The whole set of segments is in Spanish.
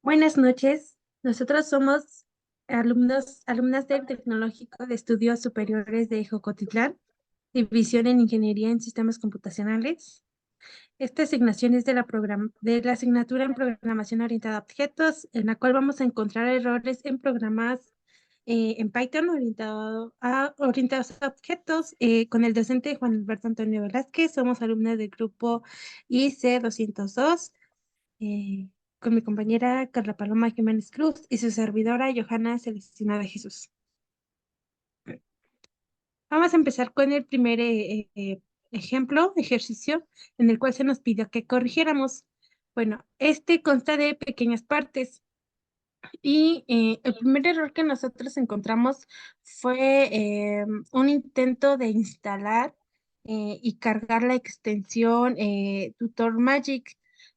Buenas noches. Nosotros somos alumnas del Tecnológico de Estudios Superiores de Jocotitlán, División en Ingeniería en Sistemas Computacionales. Esta asignación es de la asignatura en Programación Orientada a Objetos, en la cual vamos a encontrar errores en programas en Python orientados a objetos con el docente Juan Alberto Antonio Velázquez. Somos alumnas del grupo IC 202 eh, con mi compañera Carla Paloma Jiménez Cruz y su servidora Johanna Celestina de Jesús. Vamos a empezar con el primer ejercicio, en el cual se nos pidió que corrigiéramos. Bueno, este consta de pequeñas partes y el primer error que nosotros encontramos fue un intento de instalar y cargar la extensión Tutor Magic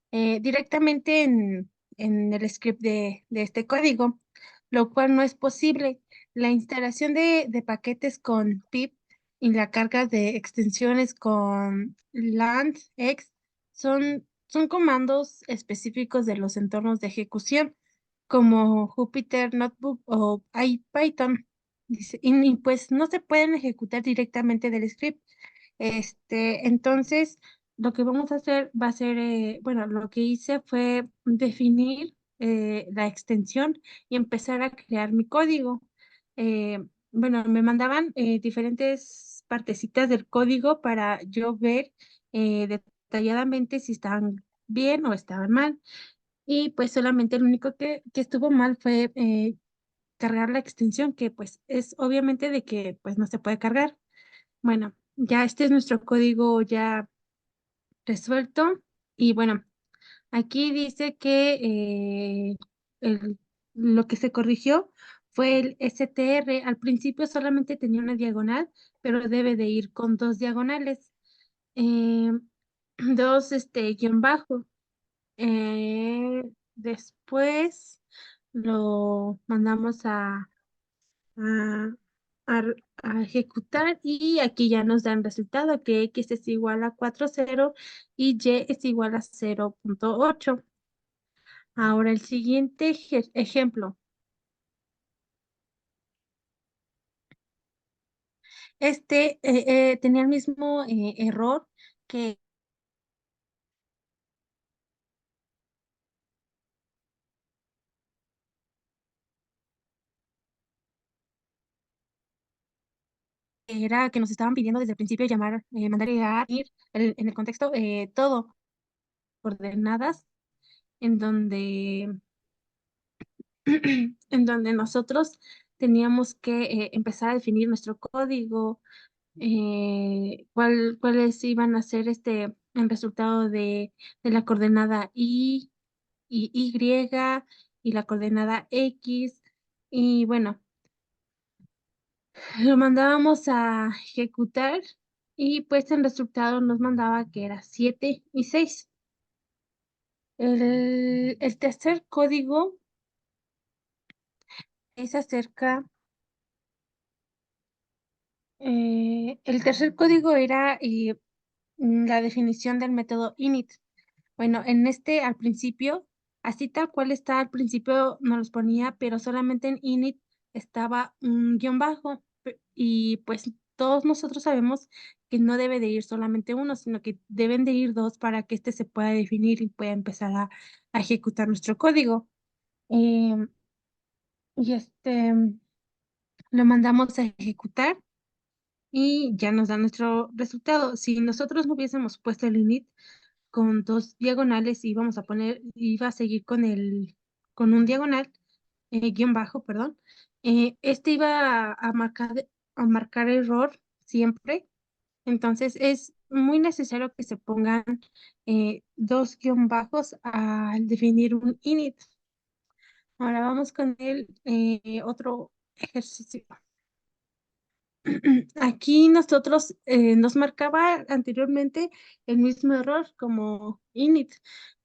directamente en el script de este código, lo cual no es posible. La instalación de paquetes con pip y la carga de extensiones con landx son comandos específicos de los entornos de ejecución como Jupyter Notebook o IPython. Dice, y pues no se pueden ejecutar directamente del script. Entonces, lo que vamos a hacer va a ser, bueno, lo que hice fue definir la extensión y empezar a crear mi código. Bueno, me mandaban diferentes partecitas del código para yo ver detalladamente si estaban bien o estaban mal. Y pues solamente lo único que estuvo mal fue cargar la extensión, que pues es obviamente de que pues no se puede cargar. Bueno, ya este es nuestro código ya resuelto. Y bueno, aquí dice que lo que se corrigió fue el STR. Al principio solamente tenía una diagonal, pero debe de ir con dos diagonales. eh, dos, guión bajo. Después lo mandamos a, a ejecutar y aquí ya nos dan resultado que X es igual a 4,0 y Y es igual a 0,8. Ahora el siguiente ejemplo. Tenía el mismo error que era que nos estaban pidiendo desde el principio llamar, mandar a ir en el contexto todo coordenadas en donde en donde nosotros teníamos que empezar a definir nuestro código, cuáles iban a ser el resultado de la coordenada y y la coordenada X. Y bueno, lo mandábamos a ejecutar y pues el resultado nos mandaba que era 7 y 6. El tercer código es acerca el tercer código era la definición del método init. Bueno, en al principio, así tal cual está al principio, nos los ponía, pero solamente en init estaba un guión bajo. Y pues todos nosotros sabemos que no debe de ir solamente uno, sino que deben de ir dos para que se pueda definir y pueda empezar a ejecutar nuestro código. Em, y lo mandamos a ejecutar y ya nos da nuestro resultado. Si nosotros no hubiésemos puesto el init con dos diagonales, iba a seguir con un diagonal, guión bajo, perdón, iba a marcar error siempre. Entonces es muy necesario que se pongan dos guión bajos al definir un init. Ahora vamos con el otro ejercicio. Aquí nosotros nos marcaba anteriormente el mismo error como init.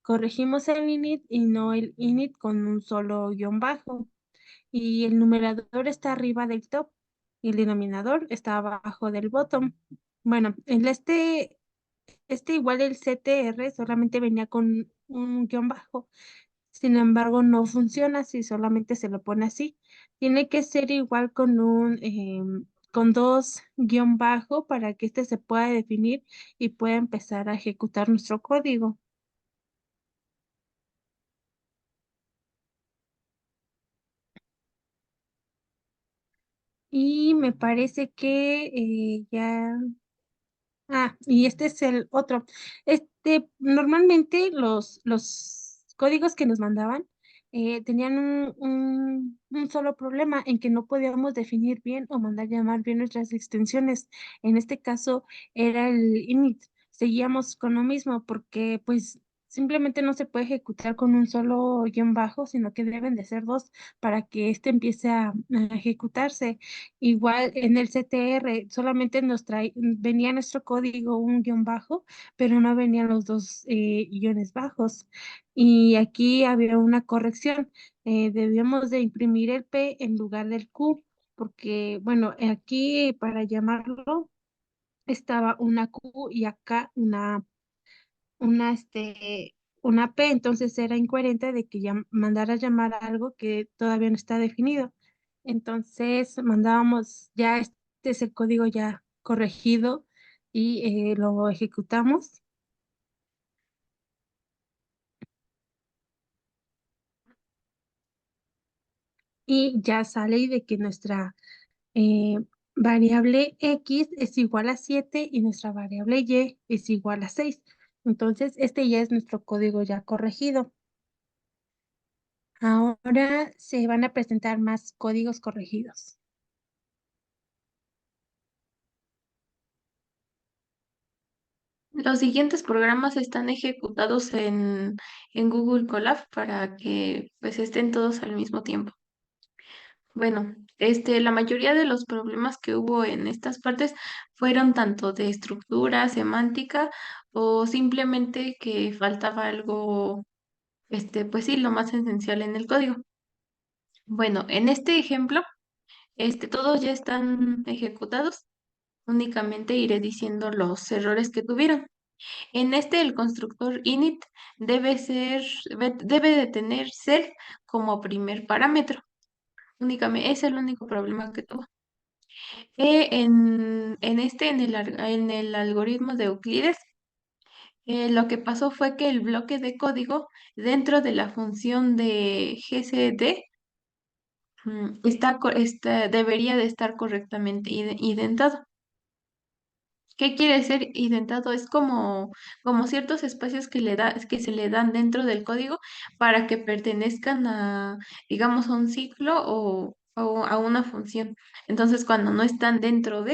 Corregimos el init y no el init con un solo guión bajo. Y el numerador está arriba del top y el denominador está abajo del bottom. Bueno, igual el CTR solamente venía con un guión bajo. Sin embargo, no funciona si solamente se lo pone así. Tiene que ser igual con con dos guión bajo para que este se pueda definir y pueda empezar a ejecutar nuestro código. Y me parece que ya. Y este es el otro. Normalmente los códigos que nos mandaban tenían un solo problema en que no podíamos definir bien o mandar llamar bien nuestras extensiones. En este caso era el init. Seguíamos con lo mismo porque pues simplemente no se puede ejecutar con un solo guión bajo, sino que deben de ser dos para que este empiece a ejecutarse. Igual en el CTR solamente venía nuestro código un guión bajo, pero no venían los dos guiones bajos. Y aquí había una corrección. Debíamos de imprimir el P en lugar del Q, porque, bueno, aquí para llamarlo estaba una Q y acá una, este, una P, entonces era incoherente de que ya mandara a llamar a algo que todavía no está definido. Entonces mandábamos, ya este es el código ya corregido y lo ejecutamos y ya sale de que nuestra eh, variable X es igual a 7 y nuestra variable Y es igual a 6. Entonces, este ya es nuestro código ya corregido. Ahora se van a presentar más códigos corregidos. Los siguientes programas están ejecutados en Google Colab para que pues estén todos al mismo tiempo. Bueno, la mayoría de los problemas que hubo en estas partes fueron tanto de estructura, semántica o simplemente que faltaba algo, pues sí, lo más esencial en el código. Bueno, en este ejemplo, todos ya están ejecutados. Únicamente iré diciendo los errores que tuvieron. En el constructor init debe de tener self como primer parámetro. Únicamente, es el único problema que tuvo. En el algoritmo de Euclides, lo que pasó fue que el bloque de código dentro de la función de GCD debería de estar correctamente identado. ¿Qué quiere decir identado? Es como ciertos espacios que se le dan dentro del código para que pertenezcan a, digamos, a un ciclo o a una función. Entonces, cuando no están dentro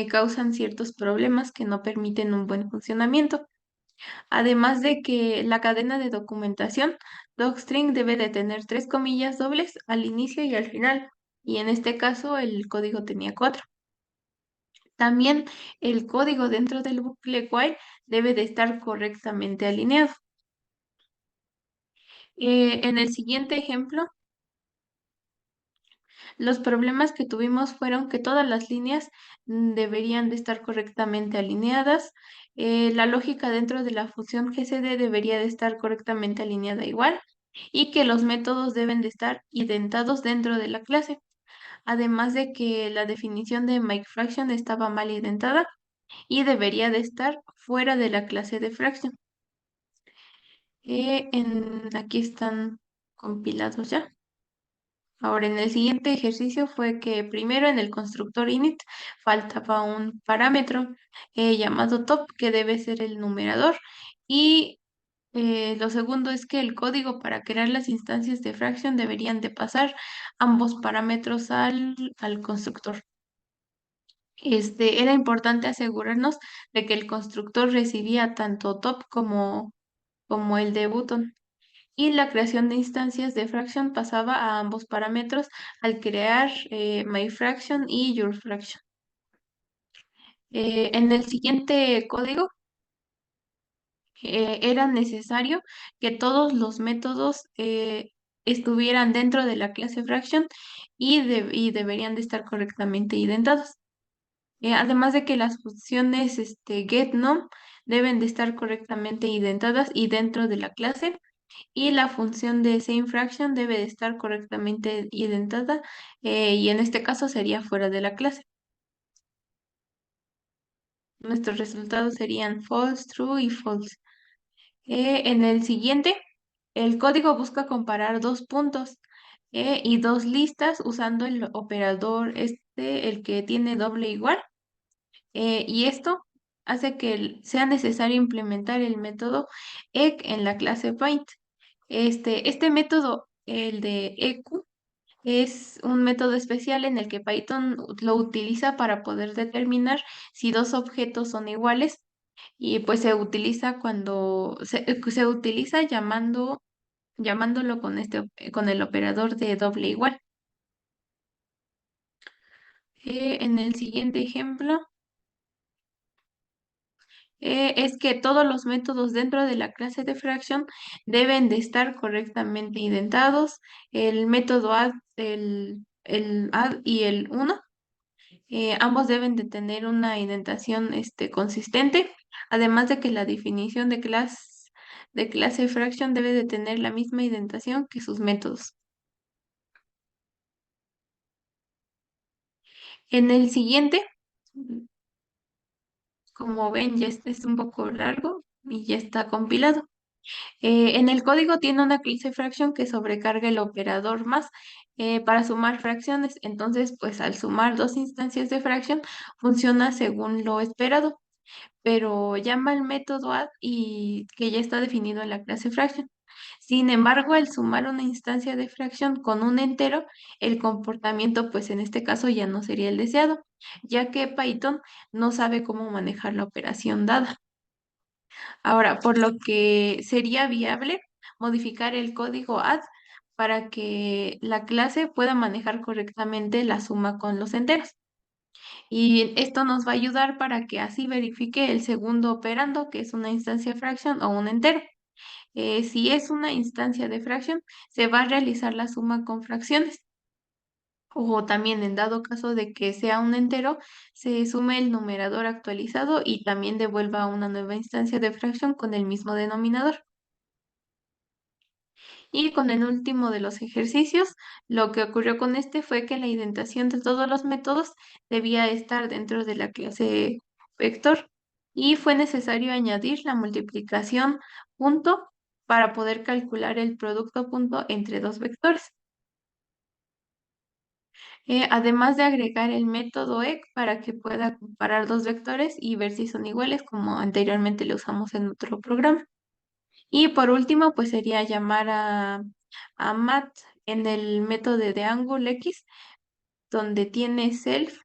causan ciertos problemas que no permiten un buen funcionamiento. Además de que la cadena de documentación, docstring debe de tener tres comillas dobles al inicio y al final. Y en este caso, el código tenía cuatro. También el código dentro del bucle while debe de estar correctamente alineado. En el siguiente ejemplo, los problemas que tuvimos fueron que todas las líneas deberían de estar correctamente alineadas. La lógica dentro de la función GCD debería de estar correctamente alineada igual y que los métodos deben de estar identados dentro de la clase. Además de que la definición de MakeFraction estaba mal identada y debería de estar fuera de la clase de fraction. Aquí están compilados ya. Ahora, en el siguiente ejercicio fue que primero en el constructor init faltaba un parámetro llamado top, que debe ser el numerador. Y lo segundo es que el código para crear las instancias de fraction deberían de pasar ambos parámetros al constructor. Era importante asegurarnos de que el constructor recibía tanto top como el de button. Y la creación de instancias de fraction pasaba a ambos parámetros al crear myFraction y yourFraction. En el siguiente código era necesario que todos los métodos estuvieran dentro de la clase fraction y deberían de estar correctamente identados. Además de que las funciones getNum deben de estar correctamente identadas y dentro de la clase. y la función de same fraction debe de estar correctamente indentada y en este caso sería fuera de la clase. Nuestros resultados serían false, true y false. En el siguiente, el código busca comparar dos puntos y dos listas usando el operador el que tiene doble igual. Y esto hace que sea necesario implementar el método EQ en la clase Paint. Este método, el de EQ, es un método especial en el que Python lo utiliza para poder determinar si dos objetos son iguales y pues se utiliza cuando se utiliza llamándolo con con el operador de doble igual. En el siguiente ejemplo es que todos los métodos dentro de la clase de fracción deben de estar correctamente indentados. El método add, el add y el uno ambos deben de tener una indentación consistente, además de que la definición de clase fraction debe de tener la misma indentación que sus métodos. En el siguiente, como ven, ya este es un poco largo y ya está compilado. En el código tiene una clase fraction que sobrecarga el operador más para sumar fracciones. Entonces, pues al sumar dos instancias de fracción, funciona según lo esperado, pero llama el método add y que ya está definido en la clase fraction. Sin embargo, al sumar una instancia de fracción con un entero, el comportamiento, pues en este caso ya no sería el deseado, ya que Python no sabe cómo manejar la operación dada. Ahora, por lo que sería viable modificar el código add para que la clase pueda manejar correctamente la suma con los enteros. Y esto nos va a ayudar para que así verifique el segundo operando, que es una instancia fraction o un entero. Si es una instancia de fracción, se va a realizar la suma con fracciones. O también en dado caso de que sea un entero, se sume el numerador actualizado y también devuelva una nueva instancia de fracción con el mismo denominador. Y con el último de los ejercicios, lo que ocurrió con este fue que la indentación de todos los métodos debía estar dentro de la clase vector y fue necesario añadir la multiplicación punto para poder calcular el producto punto entre dos vectores. Además de agregar el método EQ para que pueda comparar dos vectores y ver si son iguales, como anteriormente lo usamos en otro programa. Y por último, pues sería llamar a mat en el método de angle x, donde tiene self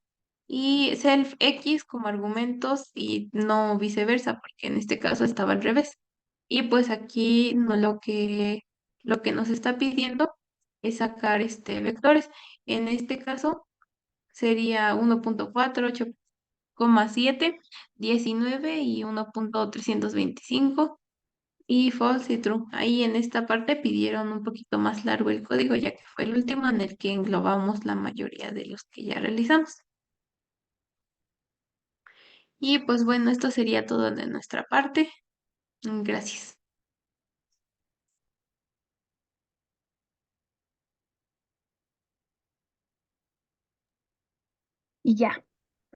y self x como argumentos y no viceversa, porque en este caso estaba al revés. Y pues aquí no, lo que nos está pidiendo es sacar vectores. En este caso sería 1.4, 8,7, 19 y 1.325 y false y true. Ahí en esta parte pidieron un poquito más largo el código, ya que fue el último en el que englobamos la mayoría de los que ya realizamos. Y pues bueno, esto sería todo de nuestra parte. Gracias. Y ya.